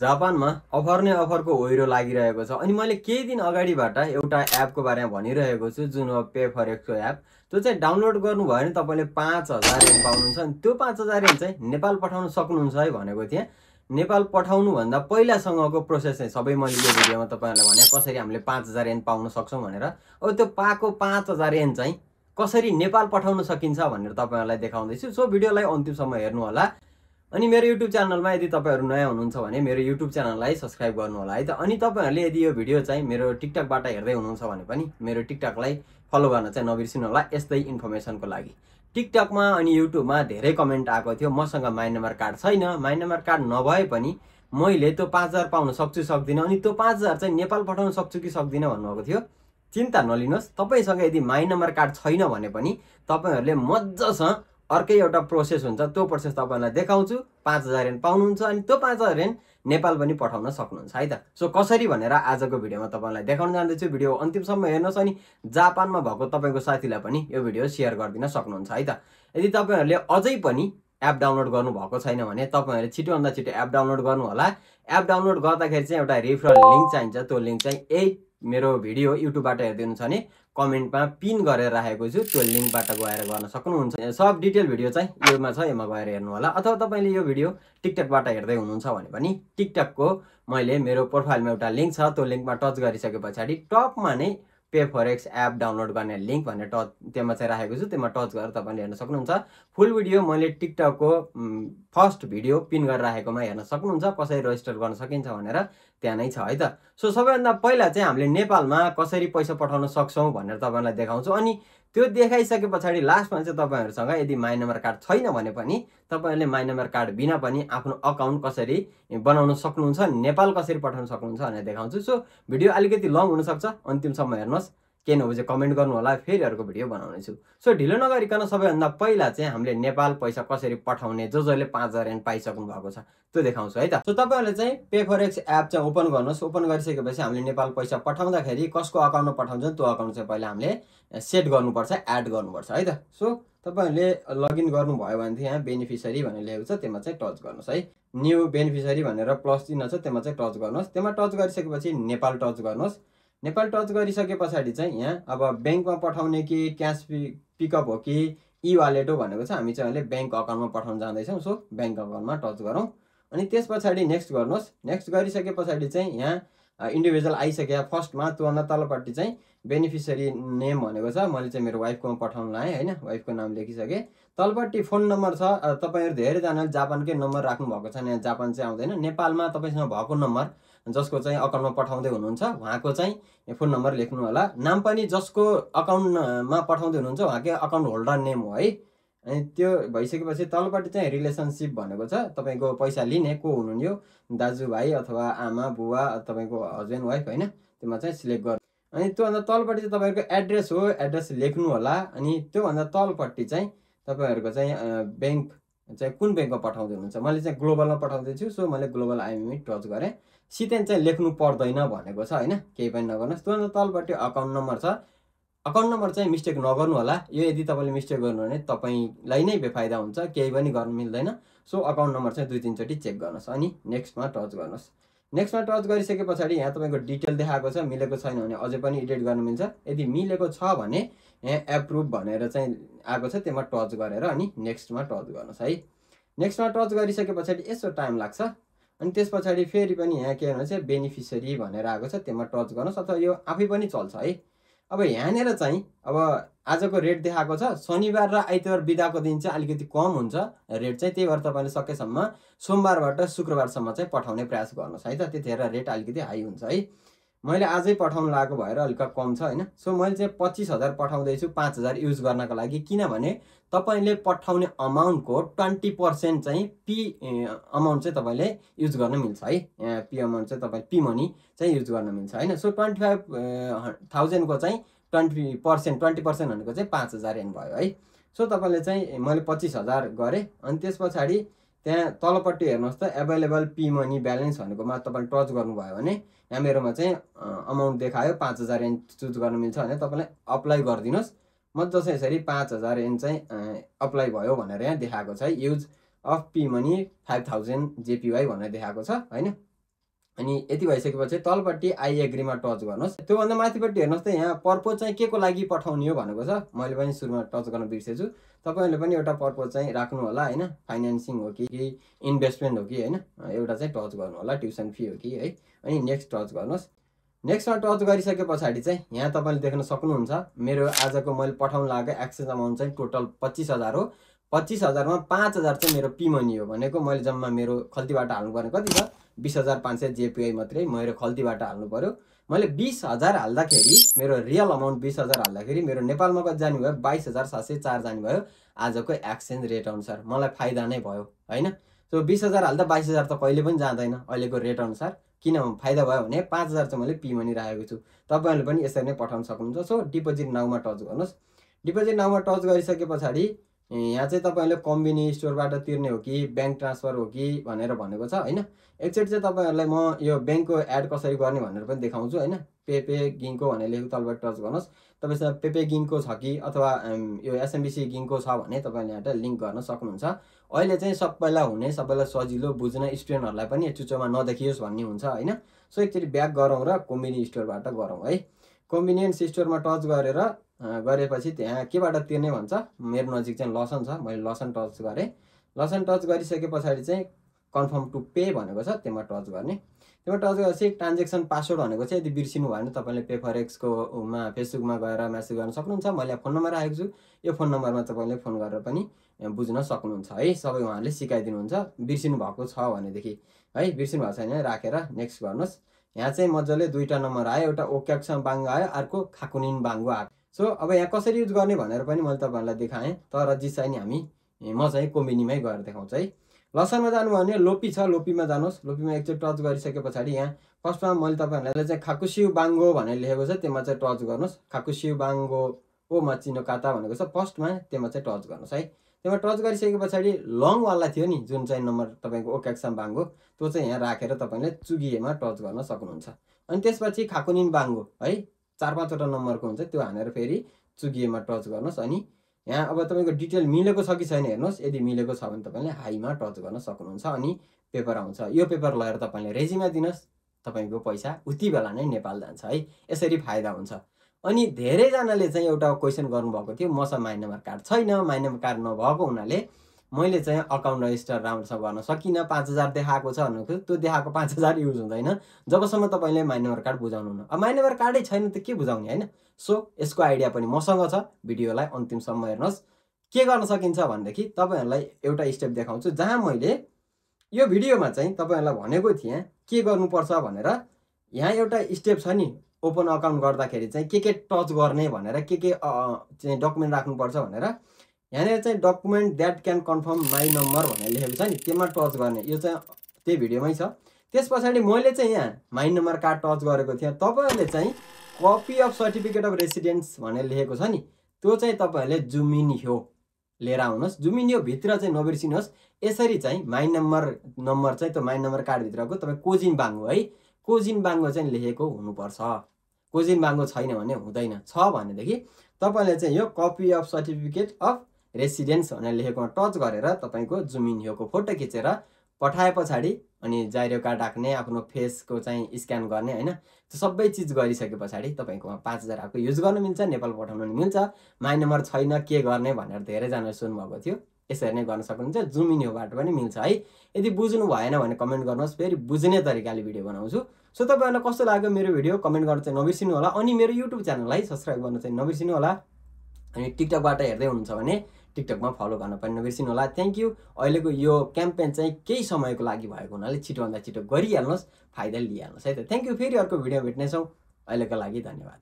जापानमा अफर नै अफरको ओइरो लागिरहेको छ। अनि मैले केही दिन अगाडिबाट एउटा एपको बारेमा भनिरहेको छु, जुन हो पे फरेक्सको एप। त्यो चाहिँ डाउनलोड गर्नुभयो भने तपाईँले 5000 एन पाउनुहुन्छ। अनि त्यो 5000 एन चाहिँ नेपाल पठाउन सक्नुहुन्छ है भनेको थिएँ। नेपाल पठाउनुभन्दा पहिलासँगको प्रोसेस चाहिँ सबै मैले यो भिडियोमा तपाईँहरूलाई भने कसरी हामीले 5000 एन पाउन सक्छौँ भनेर। अब त्यो पाएको 5000 एन चाहिँ कसरी नेपाल पठाउन सकिन्छ भनेर तपाईँहरूलाई देखाउँदैछु। सो भिडियोलाई अन्तिमसम्म हेर्नु होला। अनि मेरो युट्युब च्यानलमा यदि तपाईँहरू नयाँ हुनुहुन्छ भने मेरो युट्युब च्यानललाई सब्सक्राइब गर्नु होला है त। अनि तपाईँहरूले यदि यो भिडियो चाहिँ मेरो टिकटकबाट हेर्दै हुनुहुन्छ भने पनि मेरो टिकटकलाई फलो गर्न चाहिँ नबिर्सिनु होला यस्तै इन्फर्मेसनको लागि। टिकटकमा अनि युट्युबमा धेरै कमेन्ट आएको थियो, मसँग माइ नम्बर कार्ड छैन, माइ नम्बर कार्ड नभए पनि मैले त्यो 5000 पाउन सक्छु सक्दिनँ, अनि त्यो 5000 चाहिँ नेपाल पठाउन सक्छु कि सक्दिनँ भन्नुभएको थियो। चिन्ता नलिनुहोस्, तपाईँसँग यदि माइ नम्बर कार्ड छैन भने पनि तपाईँहरूले मजासँग अर्कै एउटा प्रोसेस हुन्छ, त्यो प्रोसेस तपाईँलाई देखाउँछु। 5000 एन पाउनुहुन्छ अनि त्यो 5000 एन नेपाल पनि पठाउन सक्नुहुन्छ है त। सो कसरी भनेर आजको भिडियोमा तपाईँलाई देखाउन जाँदैछु। भिडियो अन्तिमसम्म हेर्नुहोस् अनि जापानमा भएको तपाईँको साथीलाई पनि यो भिडियो सेयर गरिदिन सक्नुहुन्छ है त। यदि तपाईँहरूले अझै पनि एप डाउनलोड गर्नुभएको छैन भने तपाईँहरूले छिटोभन्दा छिटो एप डाउनलोड गर्नु होला। एप डाउनलोड गर्दाखेरि चाहिँ एउटा रेफरल लिङ्क चाहिन्छ। त्यो लिङ्क चाहिँ यही मेरो भिडियो युट्युबबाट हेर्दै हुनुहुन्छ भने कमेन्टमा पिन गरेर राखेको छु, त्यो लिङ्कबाट गएर गर्न सक्नुहुन्छ। सब डिटेल भिडियो चाहिँ योमा छ, योमा गएर हेर्नु होला। अथवा तपाईँले यो भिडियो टिकटकबाट हेर्दै हुनुहुन्छ भने पनि टिकटकको मैले मेरो प्रोफाइलमा एउटा लिङ्क छ, त्यो लिङ्कमा टच गरिसके पछाडि टपमा नै पे फरेक्स एप डाउनलोड गर्ने लिङ्क भनेर त्यसमा चाहिँ राखेको छु, त्यसमा टच गरेर तपाईँले हेर्न सक्नुहुन्छ। फुल भिडियो मैले टिकटकको फर्स्ट भिडियो पिन गरेर राखेकोमा हेर्न सक्नुहुन्छ, कसरी रजिस्टर गर्न सकिन्छ भनेर त्यहाँ नै छ है त। सो सबैभन्दा पहिला चाहिँ हामीले नेपालमा कसरी पैसा पठाउन सक्छौँ भनेर तपाईँलाई देखाउँछु। अनि त्यो देखाइसके पछाडि लास्टमा चाहिँ तपाईँहरूसँग यदि माइ नम्बर कार्ड छैन भने पनि तपाईँहरूले माइ नम्बर कार्ड बिना पनि आफ्नो अकाउन्ट कसरी बनाउन सक्नुहुन्छ, नेपाल कसरी पठाउन सक्नुहुन्छ भनेर देखाउँछु। सो भिडियो अलिकति लङ हुनसक्छ, अन्तिमसम्म हेर्नुहोस्। केही नभए कमेन्ट गर्नु होला, फेरि अर्को भिडियो बनाउनेछु। सो ढिलो नगरिकन सबैभन्दा पहिला चाहिँ हामीले नेपाल पैसा कसरी पठाउने, जसले 5000 एन पाइसक्नु भएको छ त्यो देखाउँछु है त। सो तपाईँहरूले चाहिँ पे फरेक्स एप चाहिँ ओपन गर्नुहोस्। ओपन गरिसकेपछि हामीले नेपाल पैसा पठाउँदाखेरि कसको अकाउन्टमा पठाउँछ त्यो अकाउन्ट चाहिँ पहिला हामीले सेट गर्नुपर्छ, एड गर्नुपर्छ है त। सो तपाईँहरूले लगइन गर्नुभयो भने चाहिँ यहाँ बेनिफिसियरी भनेर लेखेको छ, त्यसमा चाहिँ टच गर्नुहोस् है। न्यू बेनिफिसियरी भनेर प्लस चिन्ह छ, त्यसमा चाहिँ टच गर्नुहोस्। त्यसमा टच गरिसकेपछि नेपाल टच गर्नुहोस्। नेपाल टच गरिसके पछाडि चाहिँ यहाँ अब ब्याङ्कमा पठाउने कि क्यास पिकअप हो कि ई वालेट हो भनेको छ। हामी चाहिँ अहिले ब्याङ्क अकाउन्टमा पठाउन जाँदैछौँ। सो ब्याङ्क अकाउन्टमा टच गरौँ अनि त्यस पछाडि नेक्स्ट गर्नुहोस्। नेक्स्ट गरिसके पछाडि चाहिँ यहाँ इन्डिभिजुअल आइसक्यो फर्स्टमा, त्योभन्दा तलपट्टि चाहिँ बेनिफिसियरी नेम भनेको छ। मैले चाहिँ मेरो वाइफकोमा पठाउन लाएँ होइन, वाइफको नाम लेखिसकेँ। तलपट्टि फोन नम्बर छ। तपाईँहरू धेरैजनाले जापानकै नम्बर राख्नु भएको छ, यहाँ जापान चाहिँ आउँदैन। नेपालमा तपाईँसँग भएको नम्बर जसको चाहिँ अकाउन्टमा पठाउँदै हुनुहुन्छ उहाँको चाहिँ फोन नम्बर लेख्नु होला। नाम पनि जसको अकाउन्टमा पठाउँदै हुनुहुन्छ उहाँकै अकाउन्ट होल्डर नेम हो है। अनि त्यो भइसकेपछि तलपट्टि चाहिँ रिलेसनसिप भनेको छ, तपाईँको पैसा लिने को हुनुहुन्थ्यो, दाजुभाइ अथवा आमा बुवा तपाईँको हस्बेन्ड वाइफ होइन, त्यसमा चाहिँ सिलेक्ट गर्नु। अनि त्योभन्दा तलपट्टि चाहिँ तपाईँको एड्रेस हो, एड्रेस लेख्नु होला। अनि त्योभन्दा तलपट्टि चाहिँ तपाईँहरूको चाहिँ ब्याङ्क चाहिँ कुन ब्याङ्कमा पठाउँदै हुनुहुन्छ। मैले चाहिँ ग्लोबलमा पठाउँदैछु, सो मैले ग्लोबल आइएमई टच गरेँ। सितेन चाहिँ लेख्नु पर्दैन भनेको छ होइन, केही पनि नगर्नुहोस्। त्योभन्दा तलपट्टि अकाउन्ट नम्बर छ। अकाउन्ट नम्बर चाहिँ मिस्टेक नगर्नु होला। यो यदि तपाईँले मिस्टेक गर्नु भने तपाईँलाई नै बेफाइदा हुन्छ, केही पनि गर्नु मिल्दैन। सो अकाउन्ट नम्बर चाहिँ 2-3 चोटि चेक गर्नुहोस् अनि नेक्स्टमा टच गर्नुहोस्। नेक्स्टमा टच गरिसके पछाडि यहाँ तपाईँको डिटेल देखाएको छ। मिलेको छैन भने अझै पनि एडिट गर्नु मिल्छ। यदि मिलेको छ भने यहाँ एप्रुभ भनेर चाहिँ आएको छ, त्यसमा टच गरेर अनि नेक्स्टमा टच गर्नुहोस् है। नेक्स्टमा टच गरिसके पछाडि यसो टाइम लाग्छ। अनि त्यस पछाडि फेरि पनि यहाँ के गर्नु चाहिँ बेनिफिसियरी भनेर आएको छ, त्यसमा टच गर्नुहोस्। अथवा यो आफै पनि चल्छ है। अब यहाँनिर चाहिँ अब आजको रेट देखाएको छ। शनिबार र आइतबार बिदाको दिन चाहिँ अलिकति कम हुन्छ रेट चाहिँ, त्यही भएर तपाईँले सकेसम्म सोमबारबाट शुक्रबारसम्म चाहिँ पठाउने प्रयास गर्नुहोस् है त। त्यतिखेर रेट अलिकति हाई हुन्छ है। मैले आजै पठाउनु लागेको भएर अलिक कम छ होइन। सो मैले चाहिँ 25000 पठाउँदैछु 5000 युज गर्नको लागि, किनभने तपाईँले पठाउने अमाउन्टको 20% चाहिँ पी अमाउन्ट चाहिँ तपाईँले युज गर्न मिल्छ है। पी अमाउन्ट चाहिँ तपाईँ पी मनी चाहिँ युज गर्न मिल्छ होइन। सो 25,000 को चाहिँ 20% भनेको चाहिँ 5000 एन भयो है। सो तपाईँले चाहिँ मैले 25000 गरेँ। अनि त्यस पछाडि त्यहाँ तलपट्टि हेर्नुहोस् त, एभाइलेबल पी मनी ब्यालेन्स भनेकोमा तपाईँले टच गर्नुभयो भने यहाँ मेरोमा चाहिँ अमाउन्ट देखायो 5000 एन चुज गर्न मिल्छ भने तपाईँले अप्लाई गरिदिनुहोस्। मजाले यसरी 5000 एन चाहिँ अप्लाई भयो भनेर यहाँ देखाएको छ है। Use of P money 5000 JPY भनेर देखाएको छ होइन। अनि यति भइसकेपछि तलपट्टि आई एग्रीमा टच गर्नुहोस्। त्योभन्दा माथिपट्टि हेर्नुहोस् त यहाँ पर्पोज चाहिँ के को लागि पठाउने हो भनेको छ। मैले पनि सुरुमा टच गर्न बिर्सेछु। तपाईँहरूले पनि एउटा पर्पोज चाहिँ राख्नु होला हैन, फाइनेन्सिङ हो कि इन्भेस्टमेन्ट हो कि हैन, एउटा चाहिँ टच गर्नु होला, ट्युसन फी हो कि है। अनि नेक्स्ट टच गर्नुहोस्। नेक्स्टमा टच गरिसके पछाडि चाहिँ यहाँ तपाईँले देख्न सक्नुहुन्छ मेरो आजको मैले पठाउन लागेको एक्सेस अमाउन्ट चाहिँ टोटल 25,000 हो। 25,000 मा 5,000 चाहिँ मेरो पी मनी हो भनेको मैले जम्मा मेरो खल्तीबाट हाल्नुपर्ने कति छ 20,500 जेपीआई मात्रै मेरो खल्तीबाट हाल्नु पर्यो। मैले 20,000 हाल्दाखेरि मेरो रियल अमाउन्ट 20,000 हाल्दाखेरि मेरो नेपालमा कति जाने भयो 22,704 जाने भयो आजको एक्सचेन्ज रेट अनुसार। मलाई फाइदा नै भयो हैन। सो 20,000 हाल्दा 22,000 त कहिले पनि जाँदैन अहिलेको रेट अनुसार। किन फाइदा भयो भने 5,000 चाहिँ मैले पी मनी राखेको छु। तपाईहरुले पनि यसरी नै पठाउन सक्नुहुन्छ। सो डिपोजिट नाउमा टच गर्नुहोस्। डिपोजिट नाउमा टच गरिसके पछाडि यहाँ चाहिँ तपाईहरुले कम्बिनी स्टोरबाट तिर्ने हो कि बैंक ट्रान्सफर हो कि भनेर भनेको छ हैन। एकचोटि चाहिँ तपाईहरुलाई म यो बैंकको एड कसरी गर्ने भनेर पनि देखाउँछु हैन। पेपे गिङ्को भनेर लेखेको तलबाट टच गर्नुहोस्। तपाईसँग पेपे गिङ्को छ कि अथवा यो एसएमबीसी गिङ्को छ भने तपाईले यहाँ लिंक गर्न सक्नुहुन्छ। अहिले चाहिँ सबैलाई हुने सबैलाई सजिलो बुझ्न स्टुडेन्टहरुलाई पनि चुचोमा नदेखियोस् भन्ने हुन्छ हैन। सो एकचोटि ब्याक गरौँ र कम्बिनी स्टोरबाट गरौँ है। कन्भिनियन्स स्टोरमा टच गरेपछि त्यहाँ केबाट तिर्ने भन्छ। मेरो नजिक चाहिँ लसन छ, मैले लसन टच गरेँ। लसन टच गरिसके पछाडि चाहिँ कन्फर्म टु पे भनेको छ त्यसमा टच गर्ने। त्यसमा टच गरेपछि ट्रान्जेक्सन पासवर्ड भनेको चाहिँ यदि बिर्सिनु भयो भने तपाईले पेफरेक्सको फेसबुकमा गएर मेसेज गर्न सक्नुहुन्छ। मैले फोन नम्बर राखेको छु, यो फोन नम्बरमा तपाईले फोन गरेर पनि बुझ्न सक्नुहुन्छ है। सबै उहाँले सिकाइदिनुहुन्छ बिर्सिनु भएको छ भनेदेखि है। बिर्सिनु भएको छैन भने राखेर नेक्स्ट गर्नुहोस्। यहाँ चाहिँ मजाले दुईटा नम्बर आयो, एउटा ओक्याक्सम बाङ्गो आयो, अर्को खाकुनिन बाङ्गो आयो। सो अब यहाँ कसरी युज गर्ने भनेर पनि मैले तपाईहरुलाई देखाएँ, तर जिसाइ नि म चाहिँ कम्बिनीमै गएर देखाउँछु है। लसनमा जानुभयो भने लोपी छ, लोपीमा जानुहोस्। लोपीमा एकचोटि टच गरिसके पछाडि यहाँ फर्स्टमा मैले तपाईहरुलाई चाहिँ खाकुसिउ बाङ्गो भनेर लेखेको छ त्यसमा चाहिँ टच गर्नुहोस्। खाकुसिउ बाङ्गो ओ मचिनो काता भनेको छ फर्स्टमा, त्यसमा चाहिँ टच गर्नुहोस् है। त्यसमा टच गरिसके पछाडि लङ वाला थियो नि जुन चाहिँ नम्बर तपाईको ओक्याक्सम बाङ्गो त्यो चाहिँ यहाँ राखेर तपाईले चुगिएमा टच गर्न सक्नुहुन्छ। अनि त्यसपछि खाकुनिन बाङ्गो है 4-5 वटा नम्बरको हुन्छ त्यो हानेर फेरि चुगिएमा टच गर्नुहोस्। अनि यहाँ अब तपाईको डिटेल मिलेको छ कि छैन हेर्नुहोस्। यदि मिलेको छ भने तपाईले हाईमा टच गर्न सक्नुहुन्छ। अनि पेपर आउँछ। यो पेपर लगेर तपाईले रेजिमा दिनुहोस्, तपाईको पैसा उति बेला नै नेपाल जान्छ है। यसरी फाइदा हुन्छ। अनि धेरैजनाले चाहिँ एउटा क्वेशन गर्नुभएको थियो मसँग माइ नम्बर कार्ड छैन। माइ नम्बर कार्ड नभएको हुनाले मैले चाहिँ अकाउन्ट रजिस्टर राम्रोसँग गर्न सकिनँ। 5,000 देखाएको छ भनेको त्यो देखाएको 5,000 युज हुँदैन जबसम्म तपाईले माइ नम्बर कार्ड बुझाउनुहुन्न। अब माइ नम्बर कार्डै छैन त के बुझाउने हैन। सो यसको आइडिया पनि मसँग छ। भिडियोलाई अन्तिमसम्म हेर्नुहोस्। के गर्न सकिन्छ भनेदेखि तपाईहरुलाई एउटा स्टेप देखाउँछु जहाँ मैले यो भिडियोमा चाहिँ तपाईहरुलाई भनेको थिएँ के गर्नुपर्छ भनेर। यहाँ एउटा स्टेप छ नि ओपन अकाउन्ट गर्दाखेरि चाहिँ के टच गर्ने भनेर के चाहिँ डकुमेन्ट राख्नुपर्छ भनेर। यहाँनिर चाहिँ document that can confirm my number भनेर लेखेको छ नि त्यसमा टच गर्ने। यो चाहिँ त्यही भिडियोमै छ। त्यस पछाडि मैले चाहिँ यहाँ माई नम्बर कार्ड टच गरेको थिएँ। तपाईहरुले चाहिँ copy of certificate of residence भनेर लेखेको छ नि त्यो चाहिँ तपाईहरुले जुम इन हो लिएर आउनुहोस्। जुम इन हो भित्र चाहिँ नबिर्सिनुहोस्। यसरी चाहिँ माई नम्बर चाहिँ त्यो माई नम्बर कार्ड भित्रको तपाई कोजिन बाङ्गो है, कोजिन बाङ्गो चाहिँ लेखेको हुनुपर्छ। कोजिन बाङ्गो छैन भने हुँदैन। छ भनेदेखि तपाईले चाहिँ यो copy of certificate of residence भनेर लेखेकोमा टच गरेर तपाईको जुम इन होको फोटो खिचेर पठाए पछाडि अनि जाइरो कार्ड राख्ने, आफ्नो फेसको चाहिँ स्क्यान गर्ने हैन। त्यो सबै चीज गरिसके पछाडि तपाईकोमा 5,000 आको युज गर्न मिल्छ, नेपाल पठाउन पनि मिल्छ। माइ नम्बर छैन के गर्ने भनेर धेरैजनाले सोध्नुभएको थियो। यसरी नै गर्न सक्नुहुन्छ। जुम इन होबाट पनि मिल्छ है। यदि बुझ्नु भएन भने कमेन्ट गर्नुहोस्, फेरि बुझ्ने तरिकाले भिडियो बनाउँछु। सो तपाईहरुलाई कस्तो लाग्यो मेरो भिडियो कमेन्ट गर्न चाहिँ नबिर्सिनु होला। अनि मेरो युट्युब च्यानललाई सब्स्क्राइब गर्न चाहिँ नबिर्सिनु होला। अनि टिकटकबाट हेर्दै हुनुहुन्छ भने टिकटकमा फलो गर्न पनि नबिर्सिनु होला। Thank you. अहिलेको यो क्याम्पेन चाहिँ केही समयको लागि भएको हुनाले छिटोभन्दा छिटो गरिहाल्नुहोस्, फाइदा लिइहाल्नुहोस् है त। Thank you. फेरि अर्को भिडियो भेट्नेछौँ। अहिलेको लागि धन्यवाद।